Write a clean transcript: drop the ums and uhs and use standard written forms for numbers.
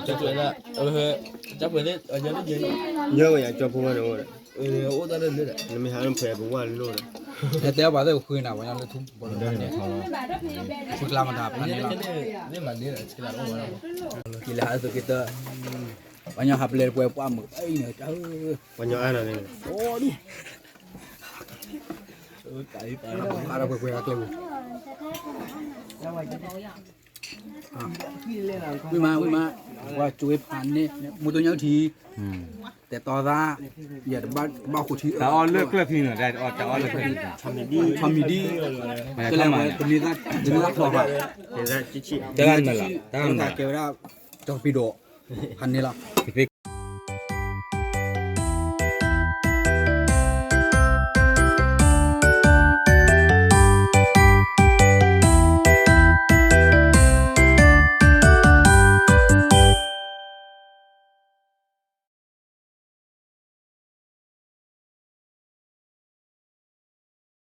chắc vậy là chắc vậy đấy ở nhà nó gì nhớ vậy cho phụ nữ rồi ô ta lên đấy nó mới hàng phèo cũng qua luôn แต่แต่ว่าได้คุยน่ะว่าเราทุ่มบ่ได้เนี่ยฝึกลามันทับนั่นนี่ล่ะ นี่มันนี่แหละที่เราเอา gila tu kita banyak hab ler puai puam ai ne ta banyak anak ni aduh cái ada puai puai aku vui màว่าช่วยผ่านนี่มูตัวเนี้ยทีแต่ต่อซะอย่าบ้าขุดที แต่อ้อเลือกพี่หน่อยได้อ้อแต่อ้อเลือกพี่ ทำดีก็แล้วตัวนี้ก็ดึงรักพอป่ะ để ra chi chi จะกันนั่นล่ะ ตั้งแต่เกี่ยวกับจอปิโดพันนี้ล่ะ พี่